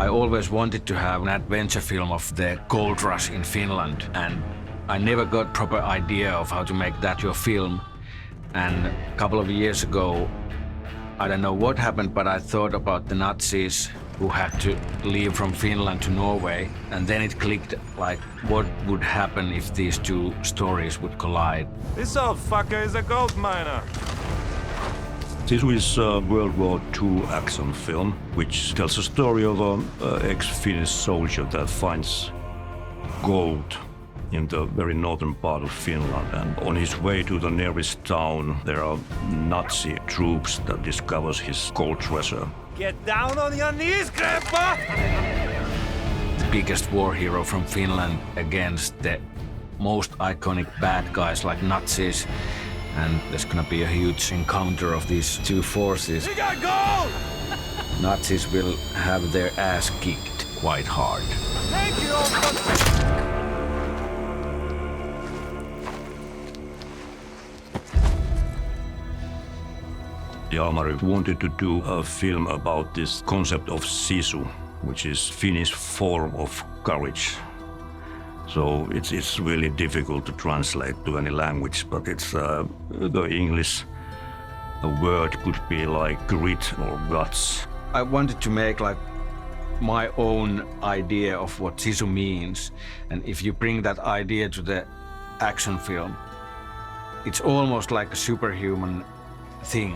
always wanted to have an adventure film of the gold rush in Finland, and I never got proper idea of how to make that your film. And a couple of years ago, I don't know what happened, but I thought about the Nazis who had to leave from Finland to Norway, and then it clicked, like, what would happen if these two stories would collide? This old fucker is a gold miner. Sisu is a World War II action film, which tells a story of an ex-Finnish soldier that finds gold in the very northern part of Finland. And on his way to the nearest town, there are Nazi troops that discovers his gold treasure. Get down on your knees, Grandpa! The biggest war hero from Finland against the most iconic bad guys like Nazis. And there's gonna be a huge encounter of these two forces. We got gold! Nazis will have their ass kicked quite hard. Thank you, old fucker! Jalmari wanted to do a film about this concept of Sisu, which is Finnish form of courage. So it's really difficult to translate to any language, but it's the English word could be like grit or guts. I wanted to make like my own idea of what Sisu means, and if you bring that idea to the action film, it's almost like a superhuman thing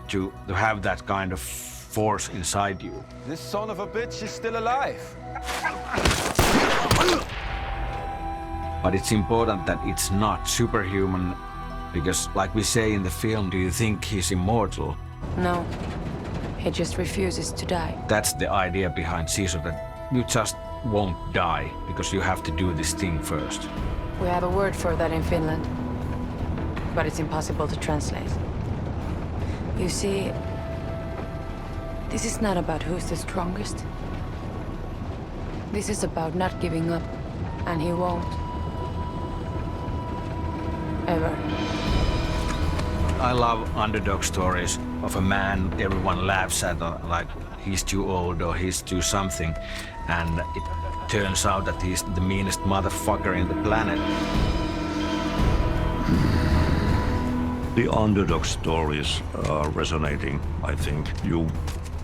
to have that kind of force inside you. This son of a bitch is still alive. But it's important that it's not superhuman, because like we say in the film, do you think he's immortal? No, he just refuses to die. That's the idea behind Sisu, that you just won't die because you have to do this thing first. We have a word for that in Finland, but it's impossible to translate. You see, this is not about who's the strongest. This is about not giving up, and he won't. Ever. I love underdog stories of a man everyone laughs at, like he's too old or he's too something, and it turns out that he's the meanest motherfucker in the planet. The underdog stories are resonating, I think. You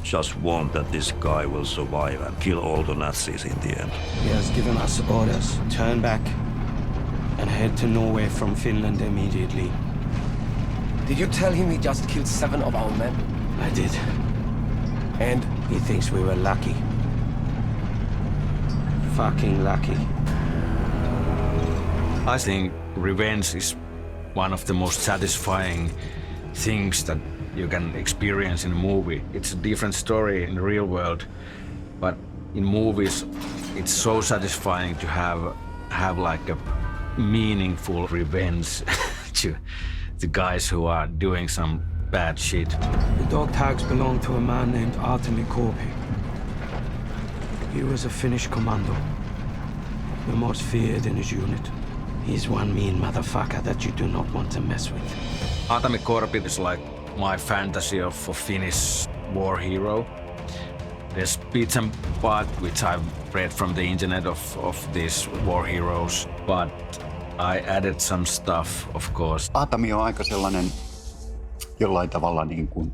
just want that this guy will survive and kill all the Nazis in the end. He has given us orders. Turn back and head to Norway from Finland immediately. Did you tell him he just killed 7 of our men? I did. And? He thinks we were lucky. Fucking lucky. I think revenge is one of the most satisfying things that you can experience in a movie. It's a different story in the real world, but in movies it's so satisfying to have like a meaningful revenge to the guys who are doing some bad shit. The dog tags belong to a man named Aatami Korpi. He was a Finnish commando, the most feared in his unit. He's one mean motherfucker that you do not want to mess with. Aatami Korpi is like my fantasy of a Finnish war hero. There's bits and parts which I've read from the internet of these war heroes, but I added some stuff, of course. Aatami on aika sellainen jollain tavalla niin kuin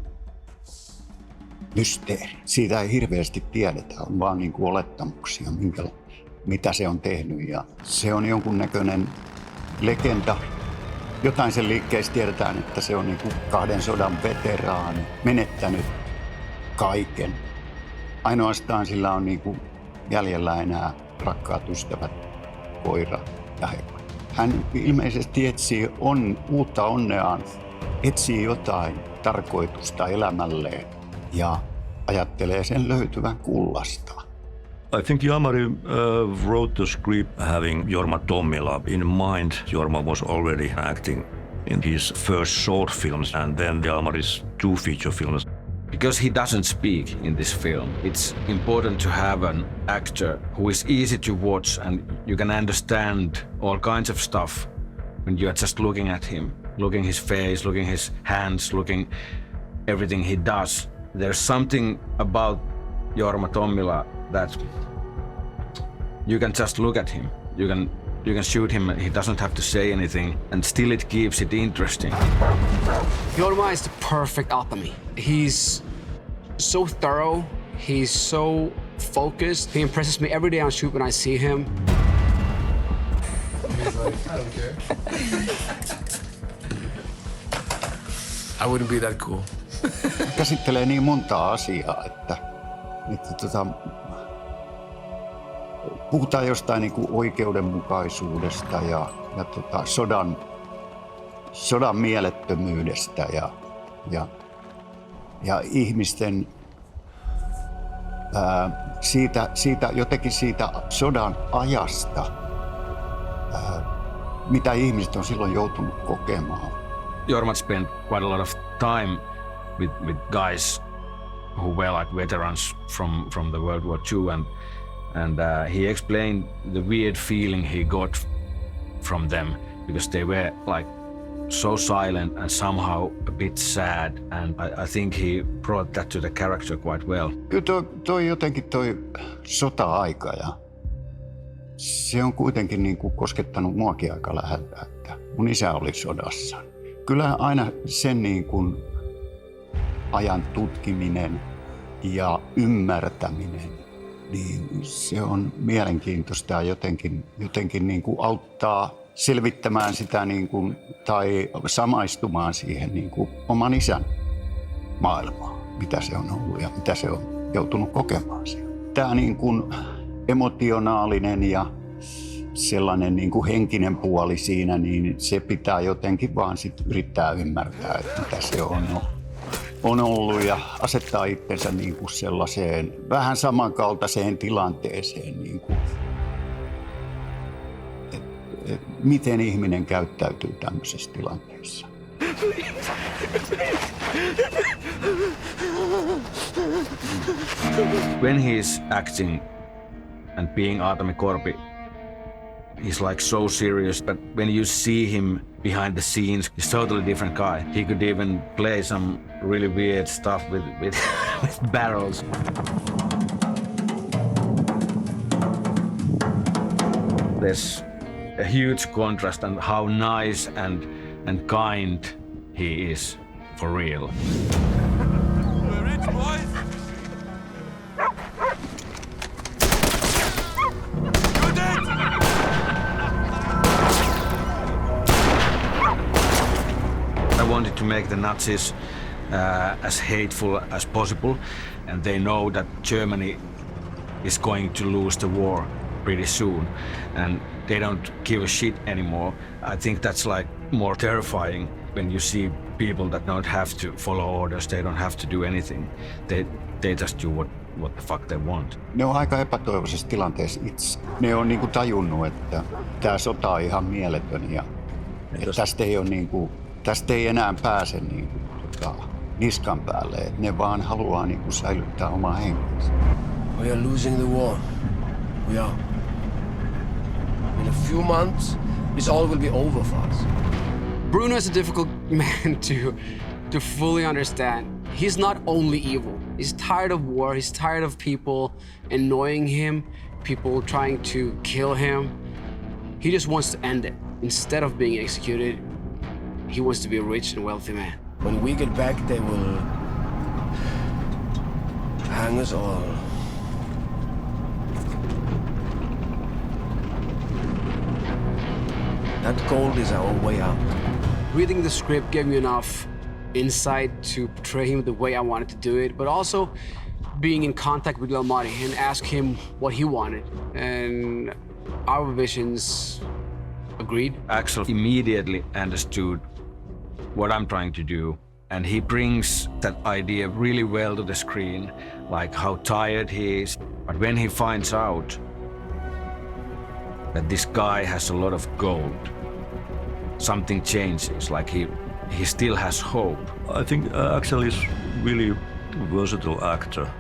mysteeri. Siitä ei hirveästi tiedetä, on vaan niin kuin olettamuksia, mitä se on tehnyt. Ja se on jonkunnäköinen legenda. Jotain sen liikkeessä tiedetään, että se on niin kuin 2 sodan veteraani, menettänyt kaiken. Ainoastaan sillä on niin kuin jäljellä enää rakkaat ystävät, koira ja hevonen. Hän ilmeisesti etsii uutta onneaan, etsii jotain tarkoitusta elämälleen ja ajattelee sen löytyvän kullasta. I think Jalmari wrote the script having Jorma Tommila in mind. Jorma was already acting in his first short films and then Jalmari's 2 feature films. Because he doesn't speak in this film, it's important to have an actor who is easy to watch and you can understand all kinds of stuff when you're just looking at him, looking his face, looking his hands, looking everything he does. There's something about Jorma Tommila that you can just look at him. You can shoot him, he doesn't have to say anything, and still it keeps it interesting. Jorma is the perfect Aatami. He's so thorough, he's so focused. He impresses me every day on shoot when I see him. He's like, I don't care. I wouldn't be that cool. Käsittelee niin montaa asiaa, että puhutaan jostain niin kuin oikeudenmukaisuudesta ja sodan mielettömyydestä ja ihmisten jotenkin siitä sodan ajasta, mitä ihmiset on silloin joutunut kokemaan. Jorma spent quite a lot of time with guys who were like veterans from the World War II, and he explained the weird feeling he got from them because they were like so silent and somehow a bit sad, and I think he brought that to the character quite well. Kyllä toi jotenkin toi sota-aika ja se on kuitenkin niin kuin koskettanut muakin aika läheltä, että mun isä oli sodassa. Kyllä aina sen niin kuin ajan tutkiminen ja ymmärtäminen, niin se on mielenkiintoista ja jotenkin niin kuin auttaa selvittämään sitä niin kuin, tai samaistumaan siihen niin kuin oman isän maailmaan, mitä se on ollut ja mitä se on joutunut kokemaan siellä. Tämä niin kuin emotionaalinen ja sellainen niin kuin henkinen puoli siinä, niin se pitää jotenkin vaan sit yrittää ymmärtää, että mitä se on ollut ja asettaa itsensä niin kuin sellaiseen vähän samankaltaiseen tilanteeseen, niin kuin, miten ihminen käyttäytyy tämmöisessä tilanteessa. When he's acting and being Aatami Korpi, he's like so serious, but when you see him behind the scenes, he's a totally different guy. He could even play some really weird stuff with barrels. There's a huge contrast on how nice and kind he is for real. We're rich, boys. You're dead. I wanted to make the Nazis as hateful as possible, and they know that Germany is going to lose the war pretty soon, and they don't give a shit anymore. I think that's like more terrifying when you see people that don't have to follow orders, they don't have to do anything. They just do what the fuck they want. Ne on aika epätoivoisessa tilanteessa itse. Ne on niinku tajunnut, että tämä sota on ihan mieletön ja tästä ei enää pääse niinku, niskan päälle. Et ne vaan haluaa niinku säilyttää omaa henkensä. We are losing the war. We are. In a few months, this all will be over for us. Bruno is a difficult man to fully understand. He's not only evil. He's tired of war. He's tired of people annoying him, people trying to kill him. He just wants to end it. Instead of being executed, he wants to be a rich and wealthy man. When we get back, they will hang us all. That gold is our way out. Reading the script gave me enough insight to portray him the way I wanted to do it, but also being in contact with Jalmari and ask him what he wanted. And our visions agreed. Aksel immediately understood what I'm trying to do, and he brings that idea really well to the screen, like how tired he is. But when he finds out that this guy has a lot of gold, something changes, like he still has hope. I think Aksel is really versatile actor.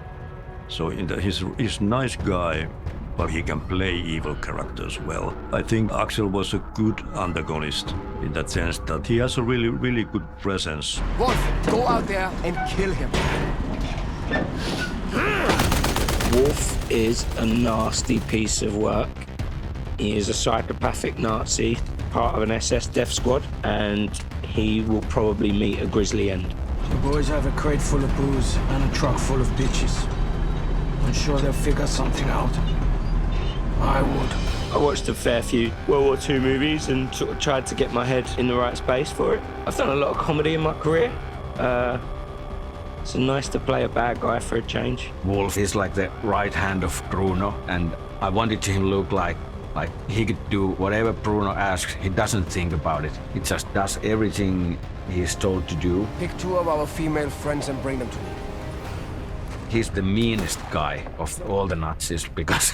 So he's a nice guy, but he can play evil characters well. I think Aksel was a good antagonist in that sense that he has a really, really good presence. Wolf, go out there and kill him. Wolf is a nasty piece of work. He is a psychopathic Nazi, part of an SS death squad, and he will probably meet a grisly end. The boys have a crate full of booze and a truck full of bitches. I'm sure they'll figure something out. I would. I watched a fair few World War II movies and sort of tried to get my head in the right space for it. I've done a lot of comedy in my career. It's nice to play a bad guy for a change. Wolf is like the right hand of Bruno, and I wanted him to look like he could do whatever Bruno asks. He doesn't think about it. He just does everything he's told to do. Pick 2 of our female friends and bring them to me. He's the meanest guy of all the Nazis because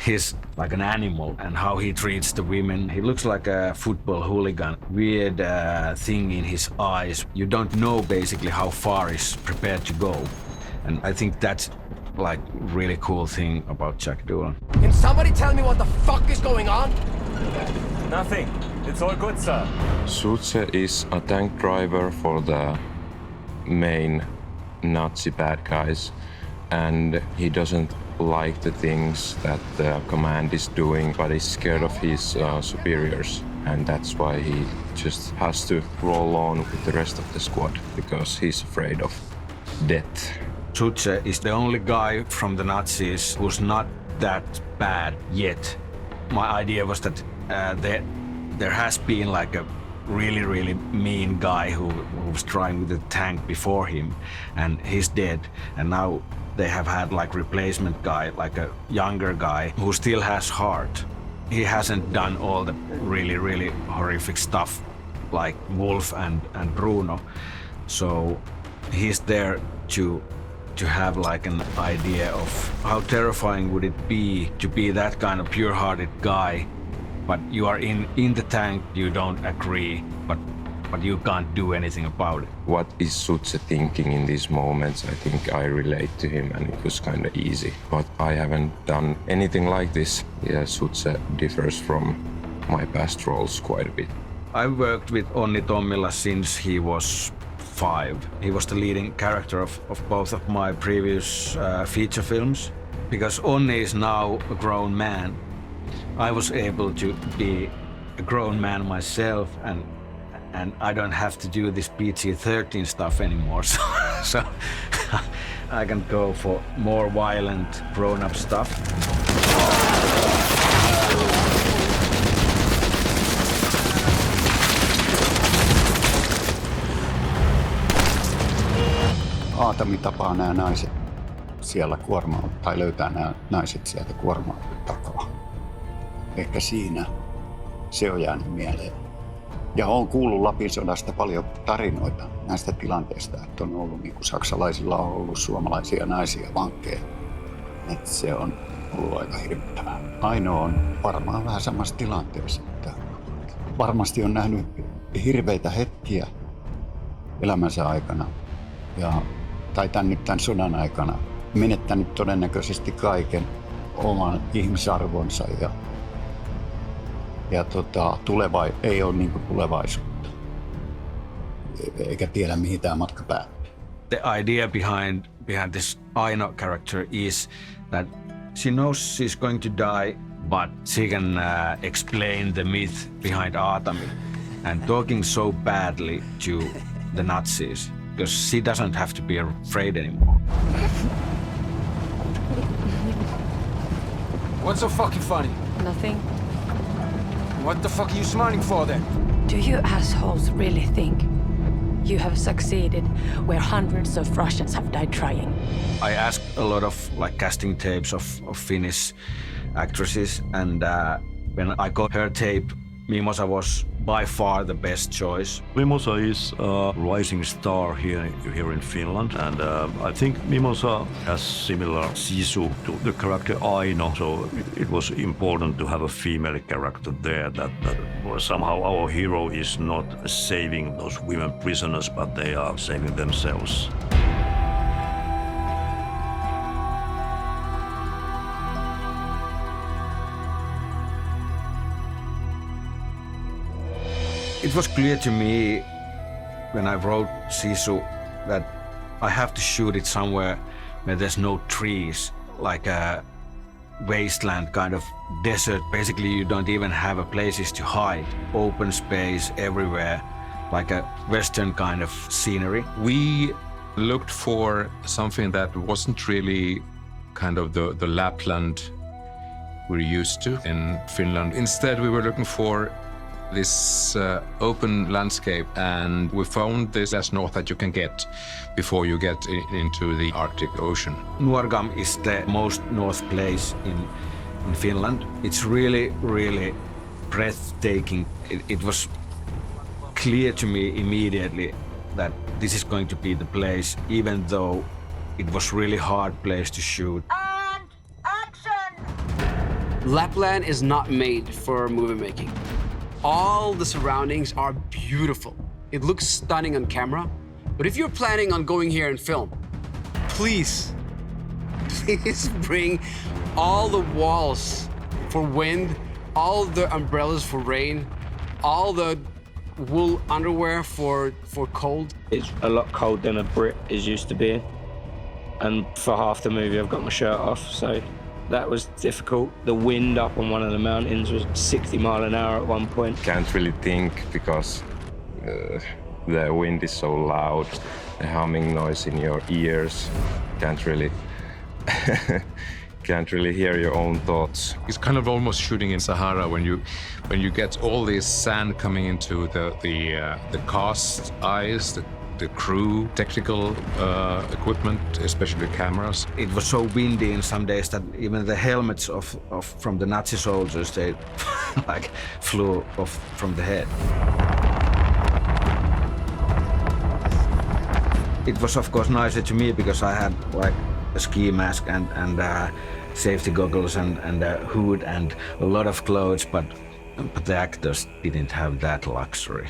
he's like an animal, and how he treats the women. He looks like a football hooligan. Weird thing in his eyes. You don't know basically how far he's prepared to go. And I think that's like really cool thing about Jack Doolan. Can somebody tell me what the fuck is going on? Nothing. It's all good, sir. Suze is a tank driver for the main Nazi bad guys, and he doesn't like the things that the command is doing, but he's scared of his superiors, and that's why he just has to roll on with the rest of the squad, because he's afraid of death. Suze is the only guy from the Nazis who's not that bad yet. My idea was that there has been like a really mean guy who was trying with the tank before him, and he's dead, and now they have had like replacement guy, like a younger guy who still has heart. He hasn't done all the really horrific stuff like Wolf and Bruno, so he's there to have like an idea of how terrifying would it be to be that kind of pure-hearted guy, but you are in the tank, you don't agree, but you can't do anything about it. What is Suze thinking in these moments? I think I relate to him, and it was kind of easy. But I haven't done anything like this. Yeah, Suze differs from my past roles quite a bit. I worked with Tommila since he was 5. He was the leading character of both of my previous feature films. Because Onni is now a grown man, I was able to be a grown man myself, and I don't have to do this PG-13 stuff anymore, so I can go for more violent, grown-up stuff. Aatami tapaa nämä naiset siellä kuorma tai löytää nämä naiset sieltä kuorma takaa. Ehkä siinä se on jäänyt mieleen. Ja olen kuullut Lapin sodasta paljon tarinoita näistä tilanteista, että on ollut niin kuin saksalaisilla on ollut suomalaisia naisia vankkeja. Että se on ollut aika hirvittävää. Ainoa on varmaan vähän samassa tilanteessa, että varmasti on nähnyt hirveitä hetkiä elämänsä aikana. Tai tämän sodan aikana menettänyt todennäköisesti kaiken oman ihmisarvonsa ja ei ole niin kuin tulevaisuutta, eikä tiedä mihin tämä matka päättyy. The idea behind this Aino character is that she knows she's going to die, but she can explain the myth behind Aatami and talking so badly to the Nazis, because she doesn't have to be afraid anymore. What's so fucking funny? Nothing. What the fuck are you smiling for then? Do you assholes really think you have succeeded where hundreds of Russians have died trying? I asked a lot of like casting tapes of Finnish actresses, and when I got her tape, Mimosa was by far the best choice. Mimosa is a rising star here in Finland, and I think Mimosa has similar Sisu to the character Aino, so it was important to have a female character there that somehow our hero is not saving those women prisoners, but they are saving themselves. It was clear to me when I wrote Sisu that I have to shoot it somewhere where there's no trees, like a wasteland kind of desert. Basically, you don't even have a places to hide. Open space everywhere, like a Western kind of scenery. We looked for something that wasn't really kind of the Lapland we're used to in Finland. Instead, we were looking for this open landscape, and we found this as north that you can get before you get into the Arctic Ocean. Nuorgam is the most north place in Finland. It's really, really breathtaking. It was clear to me immediately that this is going to be the place, even though it was really hard place to shoot. And action! Lapland is not made for movie making. All the surroundings are beautiful. It looks stunning on camera, but if you're planning on going here and film, please bring all the walls for wind, all the umbrellas for rain, all the wool underwear for cold. It's a lot colder than a Brit is used to being. And for half the movie, I've got my shirt off, so that was difficult. The wind up on one of the mountains was 60 miles an hour at one point. Can't really think because the wind is so loud, the humming noise in your ears. Can't really hear your own thoughts. It's kind of almost shooting in Sahara when you get all this sand coming into the cast eyes, the crew, technical equipment, especially cameras. It was so windy in some days that even the helmets from the Nazi soldiers, they like flew off from the head. It was of course nicer to me because I had like a ski mask and safety goggles and a hood and a lot of clothes, but the actors didn't have that luxury.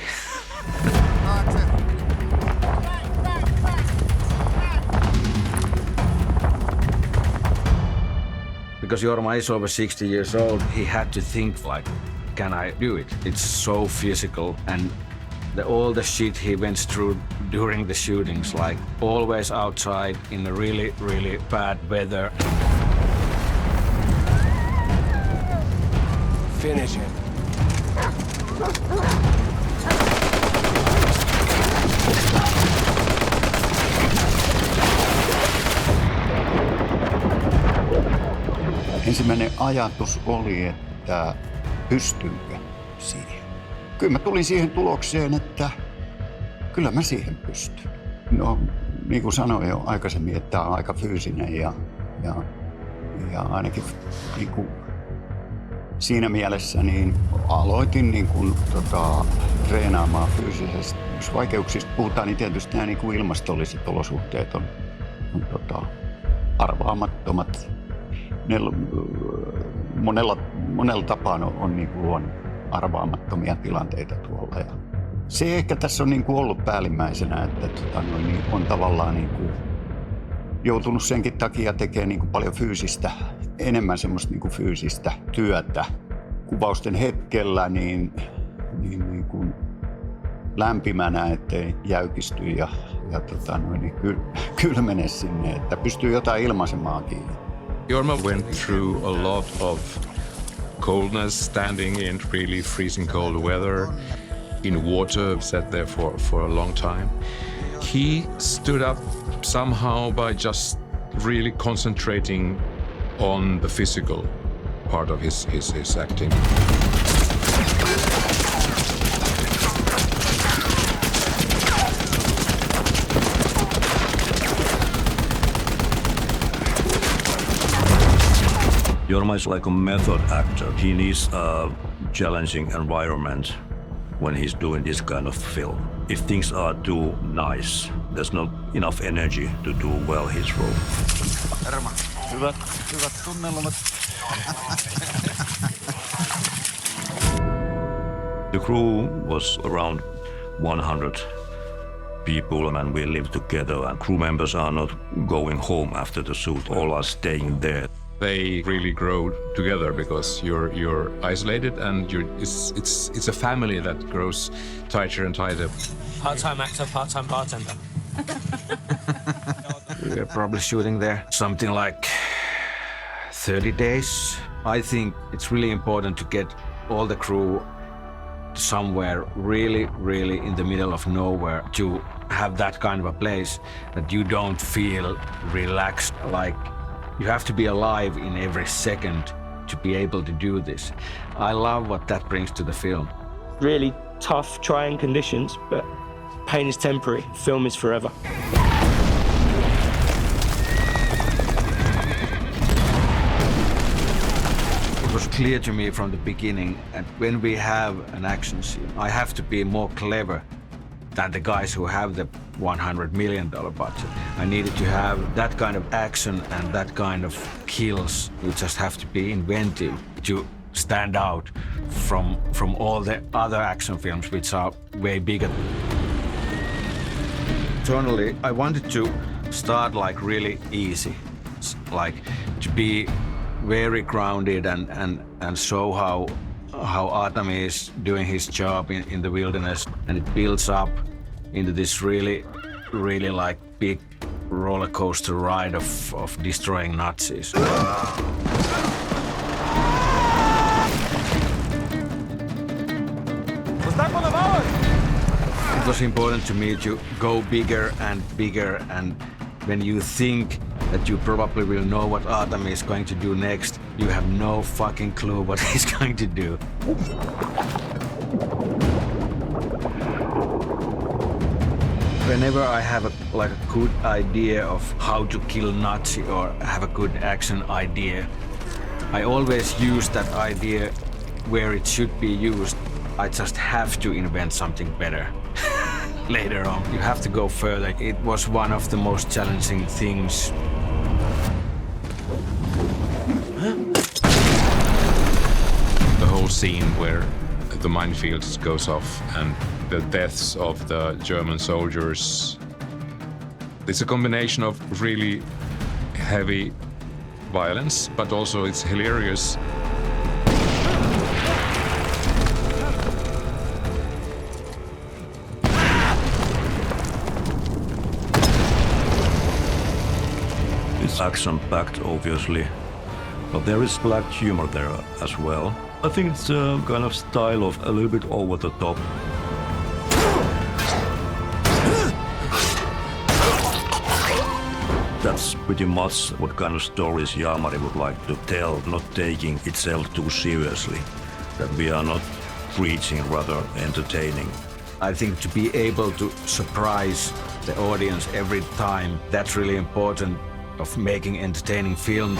Because Jorma is over 60 years old, he had to think like, can I do it? It's so physical, and all the shit he went through during the shootings, like always outside in a really, really bad weather. Finish him. Ensimmäinen ajatus oli, että pystynkö siihen. Kyllä mä tulin siihen tulokseen, että kyllä mä siihen pystyn. No, niin kuin sanoin jo aikaisemmin, että tämä on aika fyysinen ja ainakin niin kuin siinä mielessä niin aloitin niin kuin, treenaamaan fyysisesti. Jos vaikeuksista puhutaan, niin tietysti nämä niin kuin ilmastolliset olosuhteet on arvaamattomat. Monella tapaa on niin kuin arvaamattomia tilanteita tuolla. Ja se ehkä tässä on niin kuin ollut päällimmäisenä, että niin on tavallaan niin kuin joutunut senkin takia tekemään niin kuin paljon enemmän semmoista niin kuin fyysistä työtä. Kuvausten hetkellä niin kuin lämpimänä, ettei jäykisty ja kylmene sinne, että pystyy jotain ilmaisemaankin. Jorma went through a lot of coldness, standing in really freezing cold weather, in water, sat there for a long time. He stood up somehow by just really concentrating on the physical part of his acting. Jorma is like a method actor. He needs a challenging environment when he's doing this kind of film. If things are too nice, there's not enough energy to do well his role. Hyvät tunnelmat. The crew was around 100 people and we lived together, and crew members are not going home after the shoot. All are staying there. They really grow together because you're isolated, and it's a family that grows tighter and tighter. Part-time actor, part-time bartender. We were probably shooting there something like 30 days. I think it's really important to get all the crew somewhere really, really in the middle of nowhere to have that kind of a place that you don't feel relaxed. Like you have to be alive in every second to be able to do this. I love what that brings to the film. Really tough, trying conditions, but pain is temporary, film is forever. It was clear to me from the beginning that when we have an action scene, I have to be more clever than the guys who have the $100 million budget. I needed to have that kind of action and that kind of kills. You just have to be inventive to stand out from all the other action films which are way bigger. Internally, I wanted to start like really easy, like to be very grounded and show how Aatami is doing his job in the wilderness, and it builds up into this really like big roller coaster ride of destroying Nazis. It was important to me to go bigger, and when you think that you probably will know what Aatami is going to do next, you have no fucking clue what he's going to do. Whenever I have a good idea of how to kill Nazi or have a good action idea, I always use that idea where it should be used. I just have to invent something better. Later on, you have to go further. It was one of the most challenging things. The whole scene where the minefield goes off and the deaths of the German soldiers. It's a combination of really heavy violence, but also it's hilarious. It's action-packed, obviously, but there is black humor there as well. I think it's a kind of style of a little bit over the top. That's pretty much what kind of stories Jalmari would like to tell, not taking itself too seriously. That we are not preaching, rather entertaining. I think to be able to surprise the audience every time, that's really important of making entertaining film.